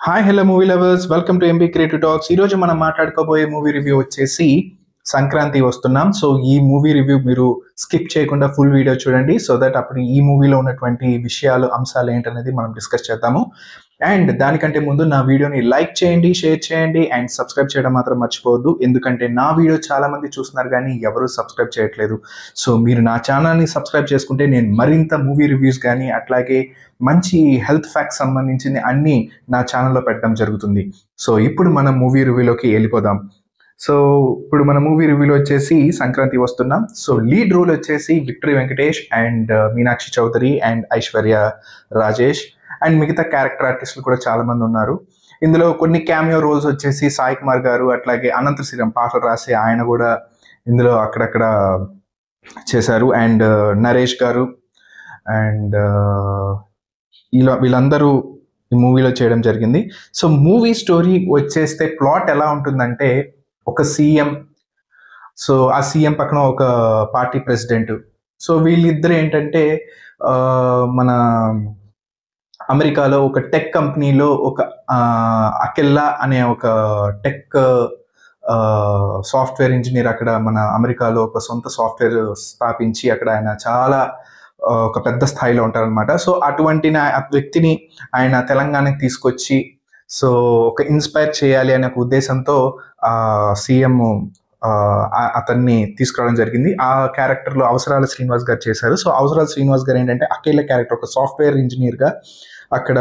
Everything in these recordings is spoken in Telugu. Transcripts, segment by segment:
Hi hello movie lovers, welcome to MB creative talks. ఈరోజు మనం మాట్లాడుకోబోయే మూవీ రివ్యూ వచ్చేసి సంక్రాంతి వస్తున్నాం. సో ఈ మూవీ రివ్యూ మీరు స్కిప్ చేయకుండా ఫుల్ వీడియో చూడండి, సో దట్ అప్పుడు ఈ మూవీలో ఉన్నటువంటి విషయాలు, అంశాలు ఏంటనేది మనం డిస్కస్ చేద్దాము. అండ్ దానికంటే ముందు నా వీడియోని లైక్ చేయండి, షేర్ చేయండి అండ్ సబ్స్క్రైబ్ చేయడం మాత్రం మర్చిపోవద్దు. ఎందుకంటే నా వీడియో చాలా మంది చూస్తున్నారు కానీ ఎవరు సబ్స్క్రైబ్ చేయట్లేదు. సో మీరు నా ఛానల్ని సబ్స్క్రైబ్ చేసుకుంటే నేను మరింత మూవీ రివ్యూస్ కానీ అట్లాగే మంచి హెల్త్ ఫ్యాక్ట్స్ సంబంధించింది అన్నీ నా ఛానల్లో పెట్టడం జరుగుతుంది. సో ఇప్పుడు మనం మూవీ రివ్యూలోకి వెళ్ళిపోదాం. సో ఇప్పుడు మన మూవీ రివ్యూలో వచ్చేసి Sankranthi Vasthunnam. So lead role వచ్చేసి Victory Venkatesh and Meenakshi Chaudhary and Aishwarya Rajesh and మిగతా క్యారెక్టర్ ఆర్టిస్టులు కూడా చాలా మంది ఉన్నారు. ఇందులో కొన్ని క్యామియో రోల్స్ వచ్చేసి సాయి కుమార్ గారు, అట్లాగే అనంత శ్రీరామ్ పాటలు రాసి ఆయన కూడా ఇందులో అక్కడక్కడ చేశారు, అండ్ నరేష్ గారు అండ్ వీళ్ళందరూ ఈ మూవీలో చేయడం జరిగింది. సో మూవీ స్టోరీ వచ్చేస్తే ప్లాట్ ఎలా ఉంటుందంటే, ఒక సీఎం, సో ఆ సీఎం పక్కన ఒక పార్టీ ప్రెసిడెంట్. సో వీళ్ళిద్దరు ఏంటంటే మన అమెరికాలో ఒక టెక్ కంపెనీలో ఒక అకెల్లా అనే ఒక టెక్ సాఫ్ట్వేర్ ఇంజనీర్ అక్కడ మన అమెరికాలో ఒక సొంత సాఫ్ట్వేర్ స్థాపించి అక్కడ ఆయన చాలా ఒక పెద్ద స్థాయిలో ఉంటారనమాట. సో అటువంటి వ్యక్తిని ఆయన తెలంగాణకి తీసుకొచ్చి సో ఒక ఇన్స్పైర్ చేయాలి అనే ఒక ఉద్దేశంతో సీఎం అతన్ని తీసుకురావడం జరిగింది. ఆ క్యారెక్టర్లో అవసరాల శ్రీనివాస్ గారు చేశారు. సో అవసరాల శ్రీనివాస్ గారు ఏంటంటే అకేలా క్యారెక్టర్, ఒక సాఫ్ట్వేర్ ఇంజనీర్గా అక్కడ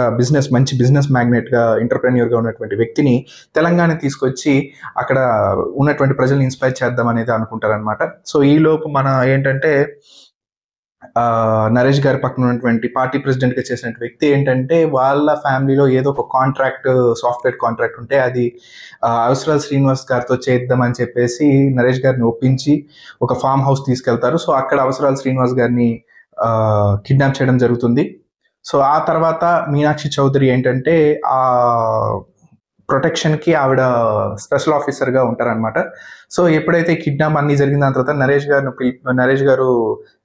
మంచి బిజినెస్ మ్యాగ్నెట్గా, ఎంటర్ప్రెన్యూర్గా ఉన్నటువంటి వ్యక్తిని తెలంగాణ తీసుకొచ్చి అక్కడ ఉన్నటువంటి ప్రజల్ని ఇన్స్పైర్ చేద్దాం అనేది అనుకుంటారనమాట. సో ఈలోపు మన ఏంటంటే నరేష్ గారి పక్కన ఉన్నటువంటి పార్టీ ప్రెసిడెంట్గా చేసిన వ్యక్తి ఏంటంటే వాళ్ళ ఫ్యామిలీలో ఏదో ఒక కాంట్రాక్ట్, సాఫ్ట్వేర్ కాంట్రాక్ట్ ఉంటే అది అవసరాల శ్రీనివాస్ గారితో చేద్దామని చెప్పేసి నరేష్ గారిని ఒప్పించి ఒక ఫామ్ హౌస్ తీసుకెళ్తారు. సో అక్కడ అవసరాల శ్రీనివాస్ గారిని కిడ్నాప్ చేయడం జరుగుతుంది. సో ఆ తర్వాత మీనాక్షి చౌదరి ఏంటంటే ఆ ప్రొటెక్షన్కి ఆవిడ స్పెషల్ ఆఫీసర్గా ఉంటారనమాట. సో ఎప్పుడైతే కిడ్నాప్ అన్ని జరిగిన దాని తర్వాత నరేష్ గారు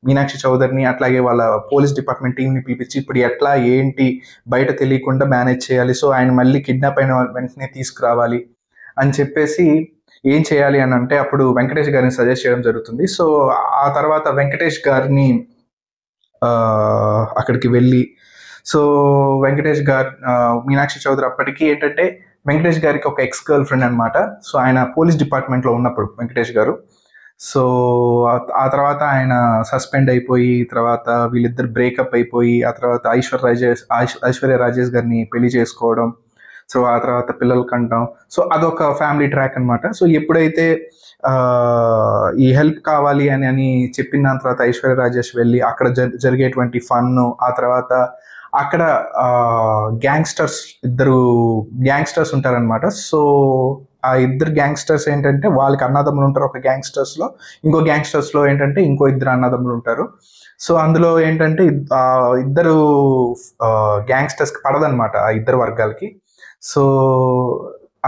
మీనాక్షి చౌదరిని అట్లాగే వాళ్ళ పోలీస్ డిపార్ట్మెంట్ టీంని పిలిపించి ఇప్పుడు ఎట్లా ఏంటి బయట తెలియకుండా మేనేజ్ చేయాలి, సో ఆయన మళ్ళీ కిడ్నాప్ అయిన వెంటనే తీసుకురావాలి అని చెప్పేసి ఏం చేయాలి అని అంటే అప్పుడు వెంకటేష్ గారిని సజెస్ట్ చేయడం జరుగుతుంది. సో ఆ తర్వాత వెంకటేష్ గారిని అక్కడికి వెళ్ళి, సో వెంకటేష్ గారు మీనాక్షి చౌదరి అప్పటికి ఏంటంటే వెంకటేష్ గారికి ఒక ఎక్స్ గర్ల్ ఫ్రెండ్ అనమాట. సో ఆయన పోలీస్ డిపార్ట్మెంట్లో ఉన్నప్పుడు వెంకటేష్ గారు, సో ఆ తర్వాత ఆయన సస్పెండ్ అయిపోయి, తర్వాత వీళ్ళిద్దరు బ్రేకప్ అయిపోయి, ఆ తర్వాత ఐశ్వర్య రాజేష్ గారిని పెళ్లి చేసుకోవడం, సో ఆ తర్వాత పిల్లలు కంటాం. సో అదొక ఫ్యామిలీ ట్రాక్ అనమాట. సో ఎప్పుడైతే ఈ హెల్ప్ కావాలి అని చెప్పిన దాని తర్వాత ఐశ్వర్య రాజేష్ వెళ్ళి అక్కడ జరిగేటువంటి ఫన్, ఆ తర్వాత అక్కడ ఇద్దరు గ్యాంగ్స్టర్స్ ఉంటారనమాట. సో ఆ ఇద్దరు గ్యాంగ్స్టర్స్ ఏంటంటే వాళ్ళకి అన్నదమ్ములు ఉంటారు. ఒక ఇంకో గ్యాంగ్స్టర్స్లో ఏంటంటే ఇంకో ఇద్దరు అన్నదమ్ములు ఉంటారు. సో అందులో ఏంటంటే ఇద్దరు గ్యాంగ్స్టర్స్కి పడదనమాట ఆ ఇద్దరు వర్గాలకి. సో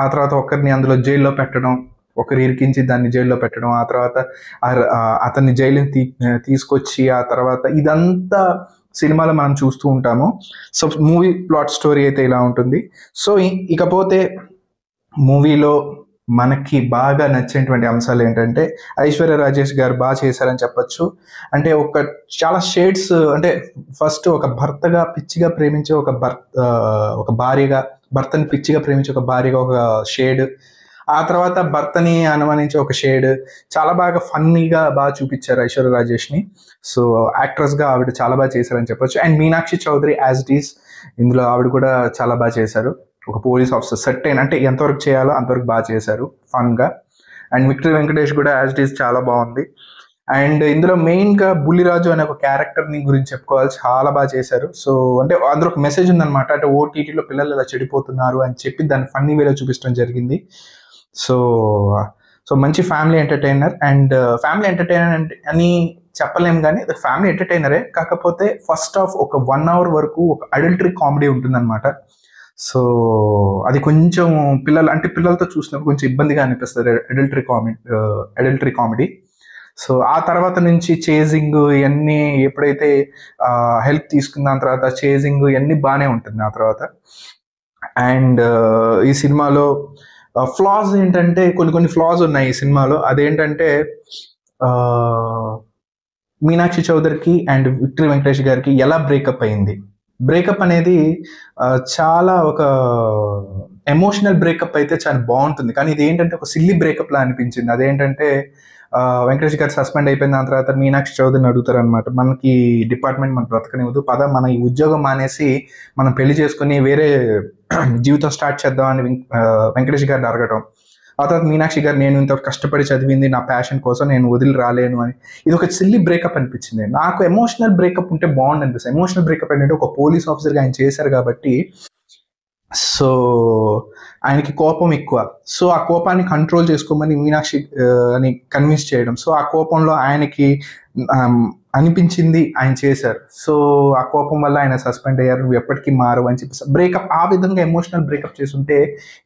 ఆ తర్వాత ఒకరిని అందులో జైల్లో పెట్టడం, ఒకరు ఇరికించి దాన్ని జైల్లో పెట్టడం, ఆ తర్వాత అతన్ని జైలుని తీసుకొచ్చి ఆ తర్వాత ఇదంతా సినిమాలో మనం చూస్తూ ఉంటాము. సో మూవీ ప్లాట్ స్టోరీ అయితే ఇలా ఉంటుంది. సో ఇకపోతే మూవీలో మనకి బాగా నచ్చినటువంటి అంశాలు ఏంటంటే ఐశ్వర్య రాజేష్ గారు బాగా చేశారని చెప్పచ్చు. అంటే చాలా షేడ్స్, అంటే ఫస్ట్ ఒక భర్తగా పిచ్చిగా ప్రేమించే ఒక భర్తని పిచ్చిగా ప్రేమించే ఒక భార్యగా ఒక షేడ్, ఆ తర్వాత భర్తని అనుమానించే ఒక షేడ్, చాలా బాగా ఫన్నీగా బాగా చూపించారు ఐశ్వర్య రాజేష్ని. సో యాక్ట్రెస్గా ఆవిడ చాలా బాగా చేశారని చెప్పొచ్చు. And Meenakshi Chaudhary as it is ఇందులో ఆవిడ కూడా చాలా బాగా చేశారు. ఒక పోలీస్ ఆఫీసర్ అంటే ఎంతవరకు చేయాలో అంతవరకు బాగా చేశారు ఫన్గా. అండ్ విక్టరీ వెంకటేష్ కూడా యాజ్ ఇట్ ఈస్ చాలా బాగుంది. అండ్ ఇందులో మెయిన్గా బుల్లిరాజు అనే ఒక క్యారెక్టర్ని గురించి చెప్పుకోవాలి, చాలా బాగా చేశారు. సో అంటే అందులో ఒక మెసేజ్ ఉందన్నమాట, అంటే ఓటీటీలో పిల్లలు ఇలా చెడిపోతున్నారు అని చెప్పి దాన్ని ఫన్నీ వేలో చూపించడం జరిగింది. సో మంచి family entertainer. And family entertainer అని చెప్పలేము కానీ అది ఫ్యామిలీ ఎంటర్టైనరే, కాకపోతే ఫస్ట్ హాఫ్ ఒక 1 hour వరకు ఒక అడల్టరీ కామెడీ ఉంటుందన్నమాట. సో అది కొంచెం పిల్లలతో చూసినప్పుడు కొంచెం ఇబ్బందిగా అనిపిస్తుంది అడల్టరీ కామెడీ. సో ఆ తర్వాత నుంచి చేజింగ్ ఇవన్నీ ఎప్పుడైతే హెల్ప్ తీసుకున్న తర్వాత చేజింగ్ ఇవన్నీ బాగానే ఉంటుంది. ఆ తర్వాత అండ్ ఈ సినిమాలో ఫ్లాస్ ఏంటంటే కొన్ని ఫ్లాస్ ఉన్నాయి ఈ సినిమాలో. అదేంటంటే మీనాక్షి చౌదరికి అండ్ విక్టరీ వెంకటేష్ గారికి ఎలా బ్రేకప్ అయింది. బ్రేకప్ అనేది చాలా ఒక ఎమోషనల్ బ్రేకప్ అయితే చాలా బాగుంటుంది, కానీ ఇది ఏంటంటే ఒక సిల్లీ బ్రేకప్ లా అనిపించింది. అదేంటంటే వెంకటేష్ గారు సస్పెండ్ అయిపోయిన దాని తర్వాత మీనాక్షి చౌదరిని అడుగుతారు అనమాట, మనకి డిపార్ట్మెంట్ మన బ్రతకనివ్వదు, పద మన ఈ ఉద్యోగం మానేసి మనం పెళ్లి చేసుకుని వేరే జీవితం స్టార్ట్ చేద్దామని వెంకటేష్ గారిని అడగటం. ఆ తర్వాత మీనాక్షి గారు, నేను ఇంతవరకు కష్టపడి చదివింది నా ప్యాషన్ కోసం, నేను వదిలి రాలేను అని. ఇది ఒక సిల్లీ బ్రేకప్ అనిపించింది నాకు. ఎమోషనల్ బ్రేకప్ ఉంటే బాగుంది అనిపిస్తుంది. ఎమోషనల్ బ్రేకప్ ఏంటంటే ఒక పోలీస్ ఆఫీసర్గా ఆయన చేశారు కాబట్టి, సో ఆయనకి కోపం ఎక్కువ. సో ఆ కోపాన్ని కంట్రోల్ చేసుకోమని మీనాక్షి అని కన్విన్స్ చేయడం. సో ఆ కోపంలో ఆయనకి అనిపించింది ఆయన చేశారు. సో ఆ కోపం వల్ల ఆయన సస్పెండ్ అయ్యారు, నువ్వు ఎప్పటికీ మారవు అని చెప్పేసి బ్రేకప్. ఆ విధంగా ఎమోషనల్ బ్రేకప్ చేస్తుంటే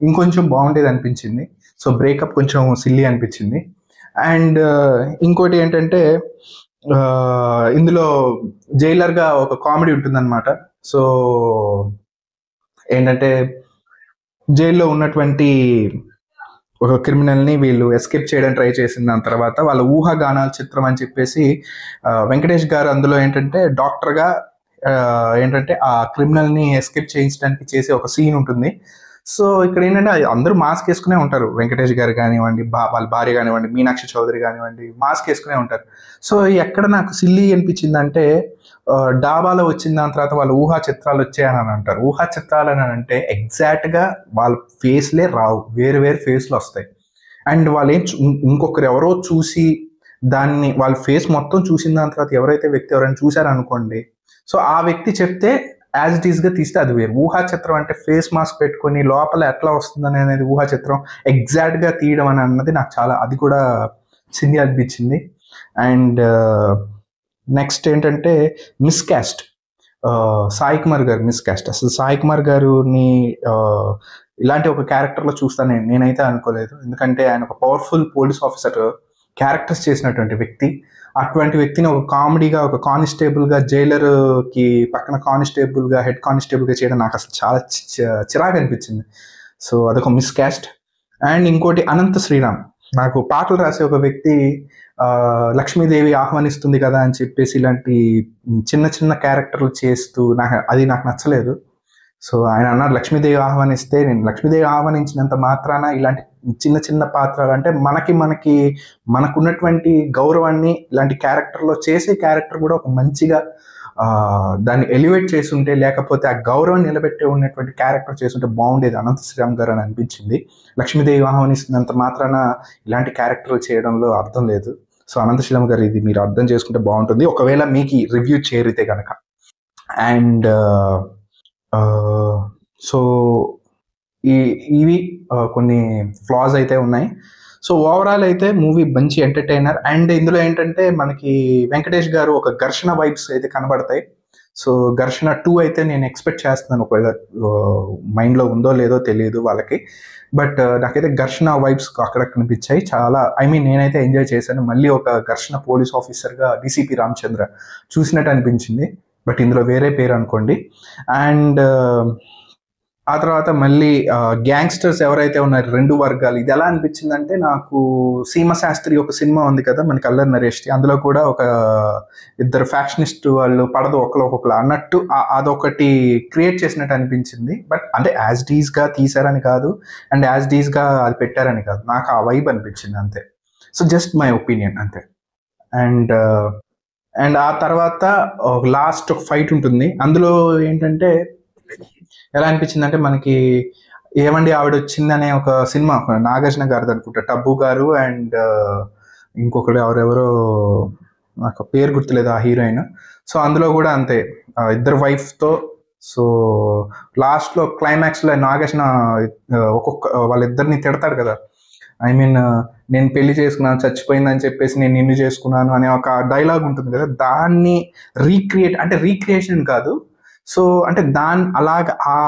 ఇంకొంచెం బాగుండేది అనిపించింది. సో బ్రేకప్ కొంచెం సిల్లీ అనిపించింది. అండ్ ఇంకోటి ఏంటంటే ఇందులో జైలర్గా ఒక కామెడీ ఉంటుందన్నమాట. సో ఏంటంటే జైల్లో ఉన్నటువంటి ఒక క్రిమినల్ని వీళ్ళు ఎస్కేప్ చేయడం ట్రై చేసిన దాని తర్వాత వాళ్ళ ఊహాగానాల చిత్రం అని చెప్పేసి వెంకటేష్ గారు అందులో ఏంటంటే డాక్టర్గా ఏంటంటే ఆ క్రిమినల్ని ఎస్కేప్ చేయించడానికి చేసే ఒక సీన్ ఉంటుంది. సో ఇక్కడ ఏంటంటే అందరూ మాస్క్ వేసుకునే ఉంటారు, వెంకటేష్ గారు కానివ్వండి, వాళ్ళ భార్య కానివ్వండి, మీనాక్షి చౌదరి కానివ్వండి, మాస్క్ వేసుకునే ఉంటారు. సో ఎక్కడ నాకు సిల్లీ అనిపించిందంటే డాబాలో వచ్చిన దాని తర్వాత వాళ్ళ ఊహా చిత్రాలు వచ్చాయని అంటారు. ఊహా చిత్రాలు అని అంటే ఎగ్జాక్ట్గా వాళ్ళ ఫేస్లే రావు, వేరు వేరు ఫేస్లు వస్తాయి. అండ్ వాళ్ళు ఇంకొకరు ఎవరో చూసి దాన్ని వాళ్ళ ఫేస్ మొత్తం చూసిన దాని తర్వాత ఎవరైతే వ్యక్తి ఎవరైనా చూశారనుకోండి, సో ఆ వ్యక్తి చెప్తే యాజ్ ఇట్ ఈస్గా తీస్తే అది వేరు. ఊహా చిత్రం అంటే ఫేస్ మాస్క్ పెట్టుకొని లోపల ఎట్లా వస్తుందని అనేది ఊహా చిత్రం ఎగ్జాక్ట్గా తీయడం అని అన్నది నాకు చాలా, అది కూడా సింది అనిపించింది. అండ్ నెక్స్ట్ ఏంటంటే మిస్కాస్ట్, సాయి కుమార్ గారు మిస్కాస్ట్. అసలు సాయి కుమార్ గారుని ఇలాంటి ఒక క్యారెక్టర్లో చూస్తాను నేనైతే అనుకోలేదు. ఎందుకంటే ఆయన ఒక పవర్ఫుల్ పోలీస్ ఆఫీసర్ క్యారెక్టర్స్ చేసినటువంటి వ్యక్తి. అటువంటి వ్యక్తిని ఒక కామెడీగా, ఒక కానిస్టేబుల్గా, జైలర్కి పక్కన కానిస్టేబుల్గా, హెడ్ కానిస్టేబుల్గా చేయడం నాకు అసలు చాలా చిరాగా అనిపించింది. సో అదొక మిస్కాస్ట్. అండ్ ఇంకోటి అనంత శ్రీరామ్, నాకు పాటలు రాసే ఒక వ్యక్తి లక్ష్మీదేవి ఆహ్వానిస్తుంది కదా అని చెప్పేసి ఇలాంటి చిన్న చిన్న క్యారెక్టర్లు చేస్తూ నాకు నచ్చలేదు. సో ఆయన అన్నారు లక్ష్మీదేవి ఆహ్వానిస్తే, నేను లక్ష్మీదేవి ఆహ్వానించినంత మాత్రాన ఇలాంటి చిన్న చిన్న పాత్రలు అంటే మనకున్నటువంటి గౌరవాన్ని ఇలాంటి క్యారెక్టర్లో చేసే క్యారెక్టర్ కూడా ఒక మంచిగా దాన్ని ఎలివేట్ చేసి ఉంటే, లేకపోతే ఆ గౌరవం నిలబెట్టి ఉన్నటువంటి క్యారెక్టర్ చేస్తుంటే బాగుండేది అనంత శ్రీరామ్ గారు అని అనిపించింది. లక్ష్మీదేవి ఆహ్వానిస్తున్నంత మాత్రాన ఇలాంటి క్యారెక్టర్లు చేయడంలో అర్థం లేదు. సో అనంత శ్రీరామ్ గారు ఇది మీరు అర్థం చేసుకుంటే బాగుంటుంది, ఒకవేళ మీకు రివ్యూ చేరితే కనుక. అండ్ సో ఇవి కొన్ని ఫ్లాస్ అయితే ఉన్నాయి. సో ఓవరాల్ అయితే మూవీ మంచి ఎంటర్టైనర్. అండ్ ఇందులో ఏంటంటే మనకి వెంకటేష్ గారు ఒక ఘర్షణ వైబ్స్ అయితే కనబడతాయి. సో ఘర్షణ 2 అయితే నేను ఎక్స్పెక్ట్ చేస్తున్నాను, ఒకవేళ మైండ్లో ఉందో లేదో తెలియదు వాళ్ళకి. బట్ నాకైతే ఘర్షణ వైబ్స్ అక్కడ కనిపించాయి చాలా. నేనైతే ఎంజాయ్ చేశాను. మళ్ళీ ఒక ఘర్షణ పోలీస్ ఆఫీసర్గా డీసీపీ రామచంద్ర చూసినట్టు అనిపించింది, బట్ ఇందులో వేరే పేరు అనుకోండి. అండ్ ఆ తర్వాత మళ్ళీ గ్యాంగ్స్టర్స్ ఎవరైతే ఉన్నారు, 2 వర్గాలు, ఇది ఎలా అనిపించిందంటే నాకు సీమశాస్త్రి ఒక సినిమా ఉంది కదా మనకి, అల్లరి నరేష్ది, అందులో కూడా ఒక ఇద్దరు ఫ్యాక్షనిస్ట్ వాళ్ళు పడదు ఒకరు అన్నట్టు అదొకటి క్రియేట్ చేసినట్టు అనిపించింది. బట్ అంటే యాజ్ డీస్గా తీసారని కాదు, అండ్ యాజ్ డీస్గా అది పెట్టారని కాదు, నాకు ఆ వైబ్ అనిపించింది అంతే. సో జస్ట్ మై ఒపీనియన్ అంతే. అండ్ ఆ తర్వాత లాస్ట్ ఒక ఫైట్ ఉంటుంది. అందులో ఏంటంటే ఎలా అనిపించింది అంటే మనకి ఏమండి ఆవిడ వచ్చిందనే ఒక సినిమా, నాగార్జున గారిది అనుకుంటా, టబ్బు గారు అండ్ ఇంకొకరు ఎవరెవరో నాకు పేరు గుర్తులేదు ఆ హీరోయిన్. సో అందులో కూడా అంతే, ఇద్దరు వైఫ్తో. సో లాస్ట్లో క్లైమాక్స్లో నాగార్జున వాళ్ళిద్దరిని తిడతాడు కదా, నేను పెళ్లి చేసుకున్నాను, చచ్చిపోయిందని చెప్పేసి నేను నిన్ను చేసుకున్నాను అనే ఒక డైలాగ్ ఉంటుంది కదా, దాన్ని రీక్రియేషన్ కాదు. సో అంటే అలాగ ఆ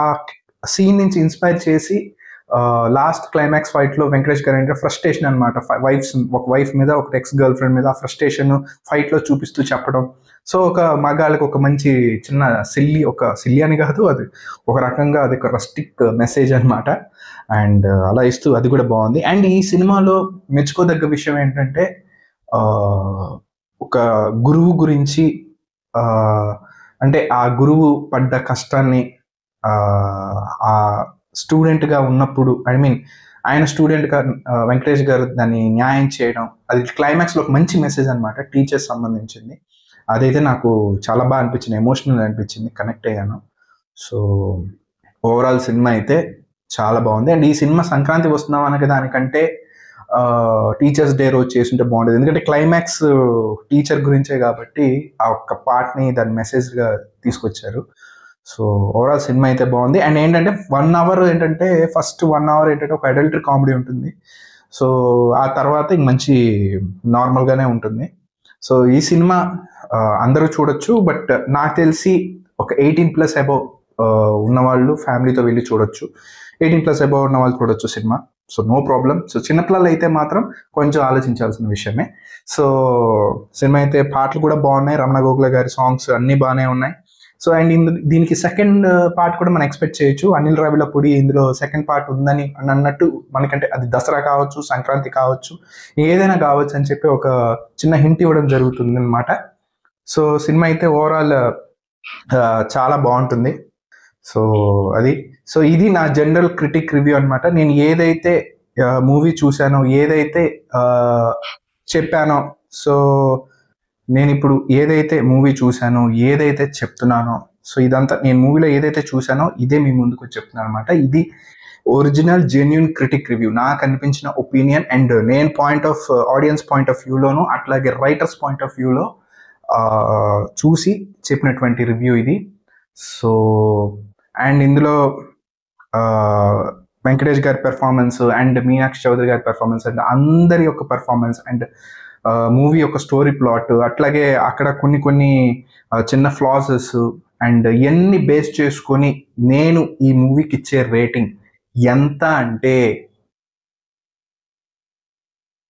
సీన్ నుంచి ఇన్స్పైర్ చేసి లాస్ట్ క్లైమాక్స్ ఫైట్లో వెంకటేష్ గారు అంటే ఫ్రస్ట్రేషన్ అనమాట, ఒక వైఫ్ మీద ఒక ఎక్స్ గర్ల్ ఫ్రెండ్ మీద ఆ ఫ్రస్ట్రేషన్ ఫైట్లో చూపిస్తూ చెప్పడం. సో ఒక మగాళ్ళకి ఒక మంచి చిన్న సిల్లి అని కాదు, అది ఒక రకంగా అది ఒక రస్టిక్ మెసేజ్ అనమాట. అండ్ అలా ఇస్తూ అది కూడా బాగుంది. అండ్ ఈ సినిమాలో మెచ్చుకోదగ్గ విషయం ఏంటంటే ఒక గురువు గురించి, అంటే ఆ గురువు పడ్డ కష్టాన్ని ఆ స్టూడెంట్గా ఉన్నప్పుడు, ఐ మీన్ ఆయన స్టూడెంట్గా వెంకటేష్ గారు దాన్ని న్యాయం చేయడం, అది క్లైమాక్స్లో ఒక మంచి మెసేజ్ అనమాట, టీచర్స్ సంబంధించింది. అదైతే నాకు చాలా బాగా అనిపించింది, ఎమోషనల్ అనిపించింది, కనెక్ట్ అయ్యాను. సో ఓవరాల్ సినిమా అయితే చాలా బాగుంది. అండ్ ఈ సినిమా సంక్రాంతి వస్తున్నాం అనగా దానికంటే టీచర్స్ డే రోజు చేస్తుంటే బాగుండేది. ఎందుకంటే క్లైమాక్స్ టీచర్ గురించే కాబట్టి ఆ ఒక్క పార్ట్ని దాని మెసేజ్గా తీసుకొచ్చారు. సో ఓవరాల్ సినిమా అయితే బాగుంది. అండ్ ఏంటంటే 1 అవర్ ఏంటంటే ఫస్ట్ 1 అవర్ ఏంటంటే ఒక అడల్టరీ కామెడీ ఉంటుంది. సో ఆ తర్వాత ఇంక మంచి నార్మల్గానే ఉంటుంది. సో ఈ సినిమా అందరూ చూడొచ్చు. బట్ నాకు తెలిసి ఒక 18+ అబౌవ్ ఉన్నవాళ్ళు ఫ్యామిలీతో వెళ్ళి చూడొచ్చు. 18+ అబౌవ్ ఉన్న వాళ్ళు చూడొచ్చు సినిమా. So no problem. సో చిన్నపిల్లలు అయితే మాత్రం కొంచెం ఆలోచించాల్సిన విషయమే. సో సినిమా అయితే పాటలు కూడా బాగున్నాయి, రమణ గోగుల గారి సాంగ్స్ అన్నీ బాగానే ఉన్నాయి. సో అండ్ దీనికి సెకండ్ పార్ట్ కూడా మనం ఎక్స్పెక్ట్ చేయొచ్చు. అనిల్ రావిలపూడి ఇందులో సెకండ్ పార్ట్ ఉందని అన్నట్టు మనకంటే అది దసరా కావచ్చు, సంక్రాంతి కావచ్చు, ఏదైనా కావచ్చు అని చెప్పి ఒక చిన్న హింట్ ఇవ్వడం జరుగుతుంది అనమాట. సో సినిమా అయితే ఓవరాల్ చాలా బాగుంటుంది. సో అది సో ఇది నా జనరల్ క్రిటిక్ రివ్యూ అనమాట. నేను ఏదైతే మూవీ చూశానో, ఏదైతే చెప్పానో, సో నేను ఇప్పుడు ఏదైతే మూవీ చూశానో, ఏదైతే చెప్తున్నానో, సో ఇదంతా నేను మూవీలో ఏదైతే చూశానో ఇదే మీ ముందుకు చెప్తున్నాను అనమాట. ఇది ఒరిజినల్ జెన్యూన్ క్రిటిక్ రివ్యూ, నాకు అనిపించిన ఒపీనియన్. అండ్ నేను ఆడియన్స్ పాయింట్ ఆఫ్ వ్యూలోను, అట్లాగే రైటర్స్ పాయింట్ ఆఫ్ వ్యూలో చూసి చెప్పినటువంటి రివ్యూ ఇది. సో అండ్ ఇందులో వెంకటేష్ గారి పెర్ఫార్మెన్స్ అండ్ మీనాక్షి చౌదరి గారి పెర్ఫార్మెన్స్ అండ్ అందరి యొక్క పెర్ఫార్మెన్స్ అండ్ మూవీ యొక్క స్టోరీ ప్లాట్, అట్లాగే అక్కడ కొన్ని చిన్న ఫ్లాసెస్ అండ్ ఇవన్నీ బేస్ చేసుకొని నేను ఈ మూవీకి ఇచ్చే రేటింగ్ ఎంత అంటే